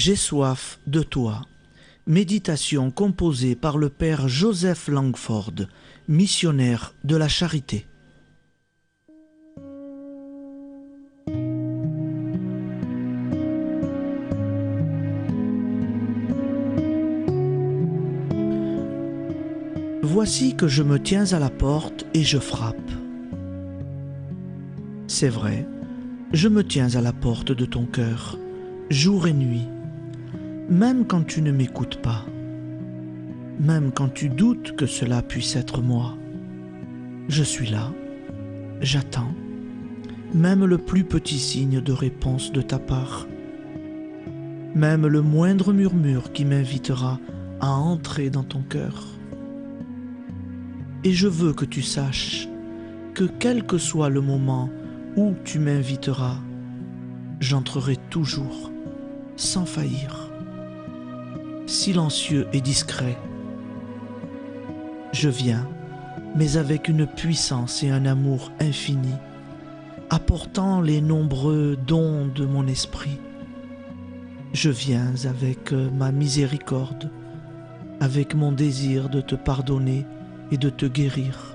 J'ai soif de toi. Méditation composée par le père Joseph Langford, missionnaire de la Charité. Voici que je me tiens à la porte et je frappe. C'est vrai, je me tiens à la porte de ton cœur, jour et nuit, même quand tu ne m'écoutes pas, même quand tu doutes que cela puisse être moi. Je suis là, j'attends, même le plus petit signe de réponse de ta part, même le moindre murmure qui m'invitera à entrer dans ton cœur. Et je veux que tu saches que quel que soit le moment où tu m'inviteras, j'entrerai toujours, sans faillir, silencieux et discret. Je viens, mais avec une puissance et un amour infini, apportant les nombreux dons de mon esprit. Je viens avec ma miséricorde, avec mon désir de te pardonner et de te guérir,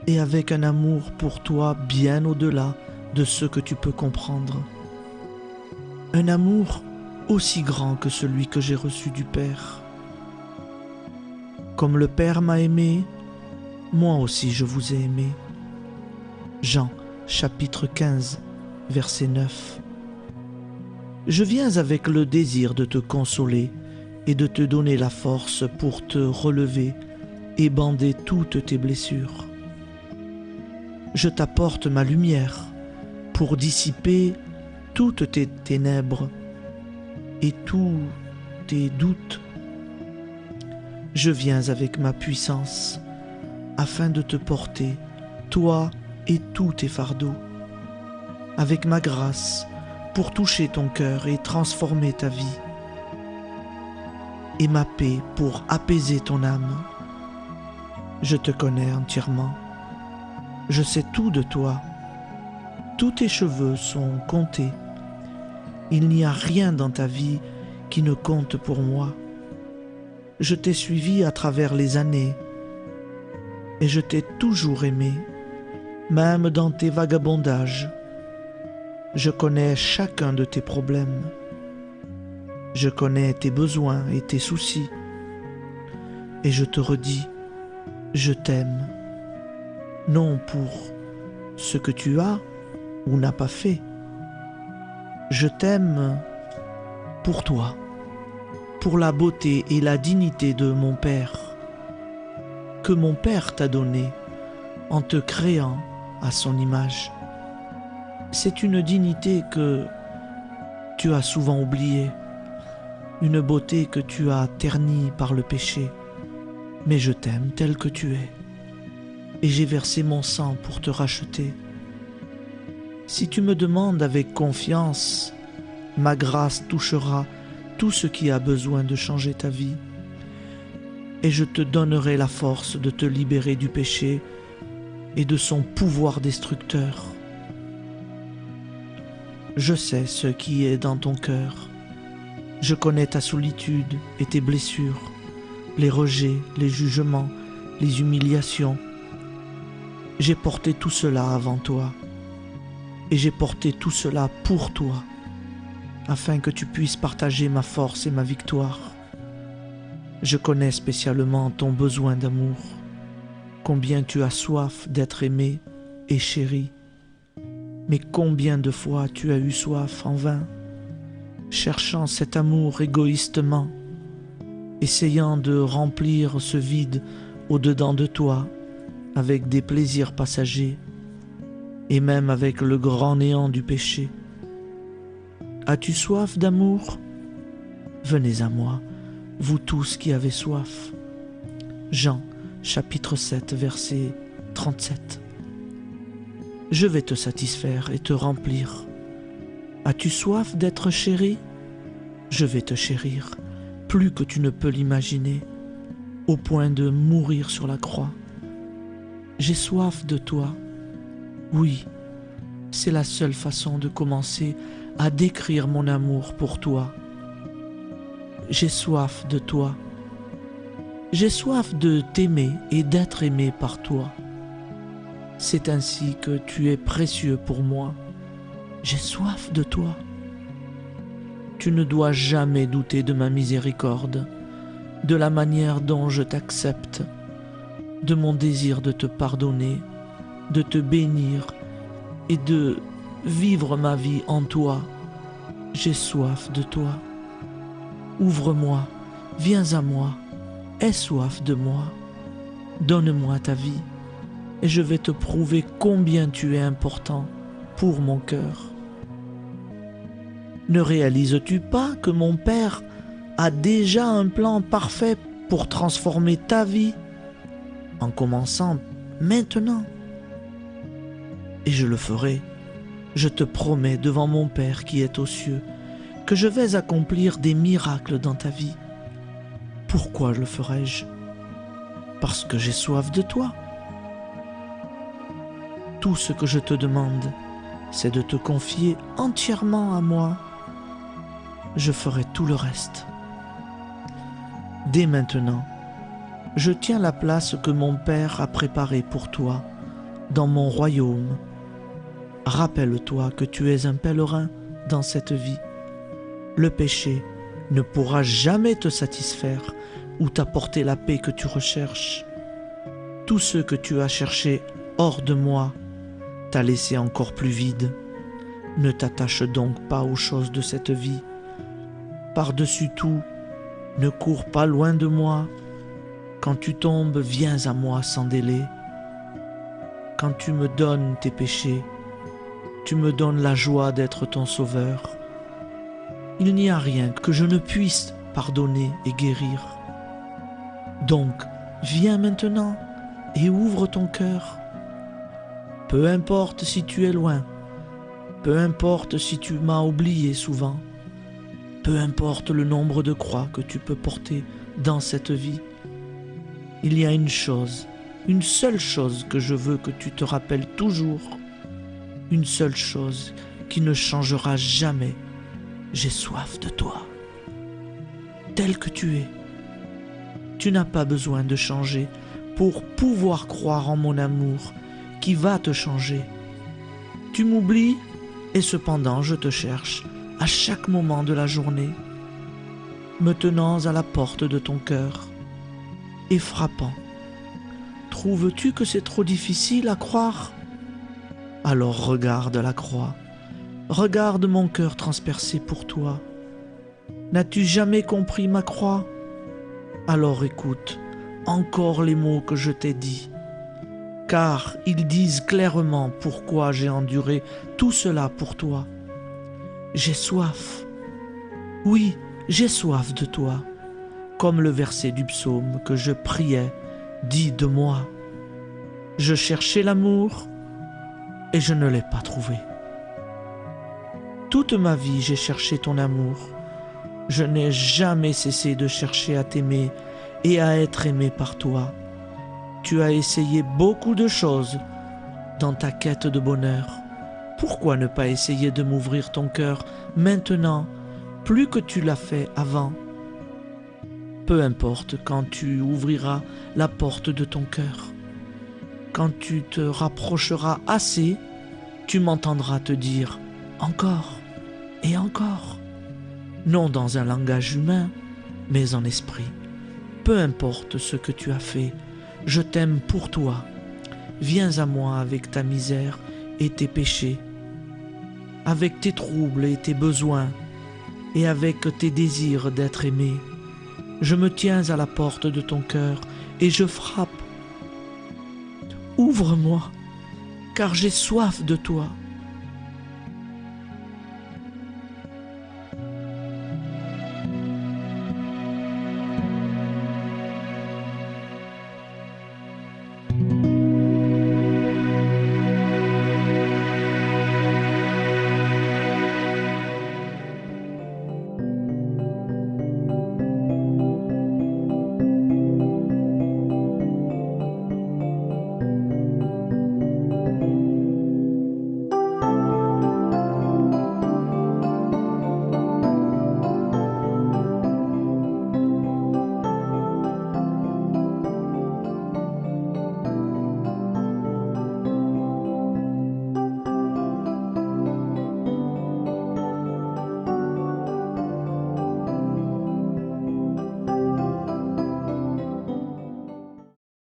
et avec un amour pour toi bien au-delà de ce que tu peux comprendre. Un amour aussi grand que celui que j'ai reçu du Père. Comme le Père m'a aimé, moi aussi je vous ai aimé. Jean, chapitre 15, verset 9. Je viens avec le désir de te consoler et de te donner la force pour te relever et bander toutes tes blessures. Je t'apporte ma lumière pour dissiper toutes tes ténèbres et tous tes doutes. Je viens avec ma puissance afin de te porter, toi et tous tes fardeaux, avec ma grâce pour toucher ton cœur et transformer ta vie, et ma paix pour apaiser ton âme. Je te connais entièrement. Je sais tout de toi. Tous tes cheveux sont comptés. Il n'y a rien dans ta vie qui ne compte pour moi. Je t'ai suivi à travers les années et je t'ai toujours aimé, même dans tes vagabondages. Je connais chacun de tes problèmes. Je connais tes besoins et tes soucis. Et je te redis, je t'aime, non pour ce que tu as ou n'as pas fait. Je t'aime pour toi, pour la beauté et la dignité de mon Père, que mon Père t'a donné en te créant à son image. C'est une dignité que tu as souvent oubliée, une beauté que tu as ternie par le péché. Mais je t'aime tel que tu es, et j'ai versé mon sang pour te racheter. Si tu me demandes avec confiance, ma grâce touchera tout ce qui a besoin de changer ta vie, et je te donnerai la force de te libérer du péché et de son pouvoir destructeur. Je sais ce qui est dans ton cœur. Je connais ta solitude et tes blessures, les rejets, les jugements, les humiliations. J'ai porté tout cela avant toi, et j'ai porté tout cela pour toi, afin que tu puisses partager ma force et ma victoire. Je connais spécialement ton besoin d'amour, combien tu as soif d'être aimé et chéri, mais combien de fois tu as eu soif en vain, cherchant cet amour égoïstement, essayant de remplir ce vide au-dedans de toi avec des plaisirs passagers et même avec le grand néant du péché. As-tu soif d'amour? Venez à moi, vous tous qui avez soif. Jean, chapitre 7, verset 37. Je vais te satisfaire et te remplir. As-tu soif d'être chéri? Je vais te chérir, plus que tu ne peux l'imaginer, au point de mourir sur la croix. J'ai soif de toi. Oui, c'est la seule façon de commencer à décrire mon amour pour toi j'ai soif de toi. J'ai soif de t'aimer et d'être aimé par toi. C'est ainsi que tu es précieux pour moi. J'ai soif de toi. Tu ne dois jamais douter de ma miséricorde, de la manière dont je t'accepte, de mon désir de te pardonner, de te bénir et de vivre ma vie en toi. J'ai soif de toi. Ouvre-moi, viens à moi, aie soif de moi. Donne-moi ta vie et je vais te prouver combien tu es important pour mon cœur. Ne réalises-tu pas que mon Père a déjà un plan parfait pour transformer ta vie, en commençant maintenant? Et je le ferai. Je te promets devant mon Père qui est aux cieux que je vais accomplir des miracles dans ta vie. Pourquoi le ferai-je? Parce que j'ai soif de toi. Tout ce que je te demande, c'est de te confier entièrement à moi. Je ferai tout le reste. Dès maintenant, je tiens la place que mon Père a préparée pour toi dans mon royaume. Rappelle-toi que tu es un pèlerin dans cette vie. Le péché ne pourra jamais te satisfaire ou t'apporter la paix que tu recherches. Tout ce que tu as cherché hors de moi t'a laissé encore plus vide. Ne t'attache donc pas aux choses de cette vie. Par-dessus tout, ne cours pas loin de moi. Quand tu tombes, viens à moi sans délai. Quand tu me donnes tes péchés, tu me donnes la joie d'être ton sauveur. Il n'y a rien que je ne puisse pardonner et guérir. Donc, viens maintenant et ouvre ton cœur. Peu importe si tu es loin, peu importe si tu m'as oublié souvent, peu importe le nombre de croix que tu peux porter dans cette vie, il y a une chose, une seule chose que je veux que tu te rappelles toujours, une seule chose qui ne changera jamais. J'ai soif de toi, tel que tu es. Tu n'as pas besoin de changer pour pouvoir croire en mon amour qui va te changer. Tu m'oublies et cependant je te cherche à chaque moment de la journée, me tenant à la porte de ton cœur et frappant. Trouves-tu que c'est trop difficile à croire? Alors regarde la croix, regarde mon cœur transpercé pour toi. N'as-tu jamais compris ma croix? Alors écoute encore les mots que je t'ai dit, car ils disent clairement pourquoi j'ai enduré tout cela pour toi. J'ai soif, oui, j'ai soif de toi, comme le verset du psaume que je priais dit de moi. Je cherchais l'amour et je ne l'ai pas trouvé. Toute ma vie j'ai cherché ton amour. Je n'ai jamais cessé de chercher à t'aimer et à être aimé par toi. Tu as essayé beaucoup de choses dans ta quête de bonheur. Pourquoi ne pas essayer de m'ouvrir ton cœur maintenant, plus que tu l'as fait avant? Peu importe quand tu ouvriras la porte de ton cœur. Quand tu te rapprocheras assez, tu m'entendras te dire « encore et encore », non dans un langage humain, mais en esprit. Peu importe ce que tu as fait, je t'aime pour toi. Viens à moi avec ta misère et tes péchés, avec tes troubles et tes besoins, et avec tes désirs d'être aimé. Je me tiens à la porte de ton cœur et je frappe. Ouvre-moi, car j'ai soif de toi.